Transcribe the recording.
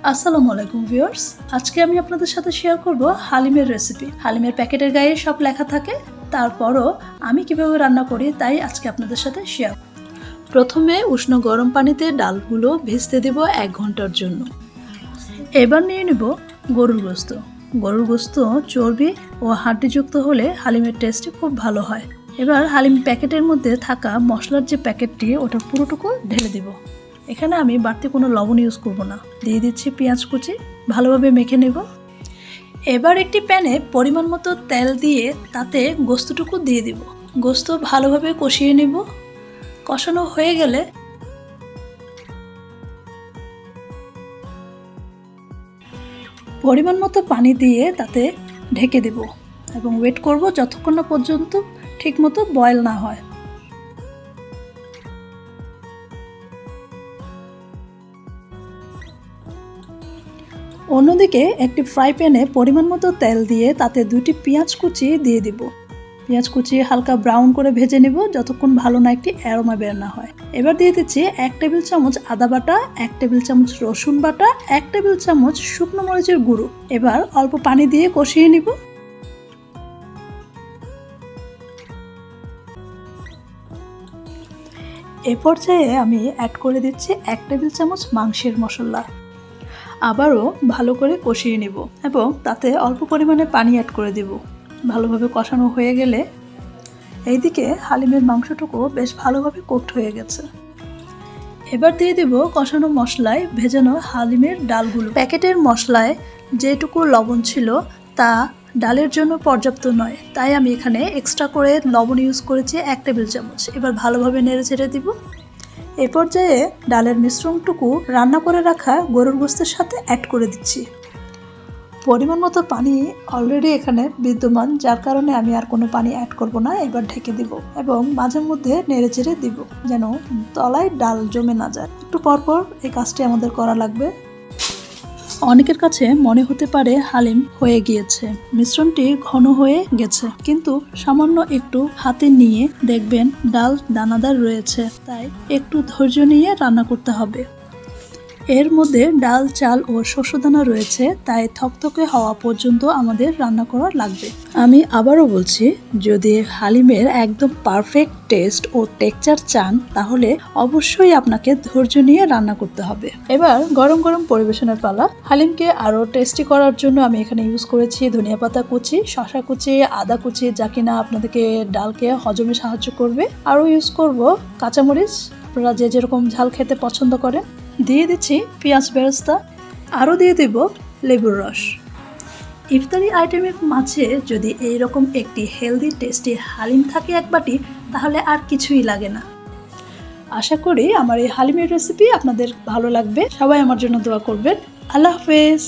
আসসালামু আলাইকুম ভিউয়ার্স, আজকে আমি আপনাদের সাথে শেয়ার করব হালিমের রেসিপি। হালিমের প্যাকেটের গায়ে সব লেখা থাকে, তারপরও আমি কিভাবে রান্না করি তাই আজকে আপনাদের সাথে শেয়ার। প্রথমে উষ্ণ গরম পানিতে ডালগুলো ভেজতে দেব 1 ঘন্টার জন্য। এবার নিয়ে নেব গরুর গোশত। গরুর গোশত চর্বি ও হাড্ডিযুক্ত হলে হালিমের টেস্ট খুব ভালো হয়। এবার হালিম প্যাকেটের মধ্যে থাকা মশলার যে প্যাকেটটি ওটা পুরোটুকু ঢেলে দেব। এখানে আমি বাড়তি কোনো লবণ ইউজ করব না। দিয়ে দিচ্ছি পেঁয়াজ কুচি, ভালোভাবে মেখে নেব। এবার একটি প্যানে পরিমাণ মতো তেল দিয়ে তাতে গোশতটুকু দিয়ে দিব। গোশত ভালোভাবে কষিয়ে নেব। কষানো হয়ে গেলে পরিমাণ মতো পানি দিয়ে তাতে ঢেকে দেব এবং ওয়েট করব যতক্ষণ না পর্যন্ত ঠিকমতো বয়েল না হয়। অন্যদিকে একটি ফ্রাই প্যানে পরিমাণ মতো তেল দিয়ে তাতে 2টি পেঁয়াজ কুচি দিয়ে দিব। পেঁয়াজ কুচি হালকা ব্রাউন করে ভেজে নেব যতক্ষণ ভালো না একটি অ্যারোমা বের না হয়। এবার দিয়ে দিচ্ছি 1 টেবিল চামচ আদা বাটা, 1 টেবিল চামচ রসুন বাটা, 1 টেবিল চামচ শুকনো মরিচের গুঁড়ো। এবার অল্প পানি দিয়ে কষিয়ে নিব। এ পর্যায়ে আমি অ্যাড করে দিচ্ছি 1 টেবিল চামচ মাংসের মশলা। আবারও ভালো করে কষিয়ে নেব এবং তাতে অল্প পরিমাণে পানি অ্যাড করে দেব। ভালোভাবে কষানো হয়ে গেলে এইদিকে হালিমের মাংসটুকু বেশ ভালোভাবে কুকড হয়ে গেছে। এবার দিয়ে দেব কষানো মশলায় ভেজানো হালিমের ডালগুলো। প্যাকেটের মশলায় যেটুকু লবণ ছিল তা ডালের জন্য পর্যাপ্ত নয়, তাই আমি এখানে এক্সট্রা করে লবণ ইউজ করেছি 1 টেবিল চামচ। এবার ভালোভাবে নেড়ে চেড়ে দিব। এ পর্যায়ে ডালের মিশ্রণটুকু রান্না করে রাখা গরুর গোশতের সাথে অ্যাড করে দিচ্ছি। পরিমাণ মতো পানি অলরেডি এখানে বিদ্যমান, যার কারণে আমি আর কোনো পানি অ্যাড করব না। এবার ঢেকে দিব এবং মাঝে মধ্যে নেড়ে চেড়ে দিব যেন তলায় ডাল জমে না যায়। একটু পরপর এই কাজটি আমাদের করা লাগবে। অনেকের কাছে মনে হতে পারে হালিম হয়ে গিয়েছে, মিশ্রণটি ঘন হয়ে গেছে, কিন্তু সামান্য একটু হাতে নিয়ে দেখবেন ডাল দানাদার রয়েছে, তাই একটু ধৈর্য নিয়ে রান্না করতে হবে। এর মধ্যে ডাল, চাল ও শস্যদানা রয়েছে, তাই থকথকে হওয়া পর্যন্ত আমাদের রান্না করা লাগবে। আমি আবারও বলছি, যদি হালিমের একদম পারফেক্ট টেস্ট ও টেক্সচার চান তাহলে অবশ্যই আপনাকে ধৈর্য নিয়ে রান্না করতে হবে। এবার গরম গরম পরিবেশনের পালা। হালিমকে আরও টেস্টি করার জন্য আমি এখানে ইউজ করেছি ধনিয়া পাতা কুচি, শসা কুচি, আদা কুচি, যা কিনা আপনাদেরকে ডালকে হজমে সাহায্য করবে। আরও ইউজ করব কাঁচামরিচ, আপনারা যে যেরকম ঝাল খেতে পছন্দ করেন। দিয়ে দিচ্ছি পেঁয়াজ বেরেস্তা, আরও দিয়ে দেব লেবুর রস। ইফতারি আইটেমের মাঝে যদি এইরকম একটি হেলদি টেস্টি হালিম থাকে এক বাটি, তাহলে আর কিছুই লাগে না। আশা করি আমার এই হালিমের রেসিপি আপনাদের ভালো লাগবে। সবাই আমার জন্য দোয়া করবেন। আল্লাহ হাফেজ।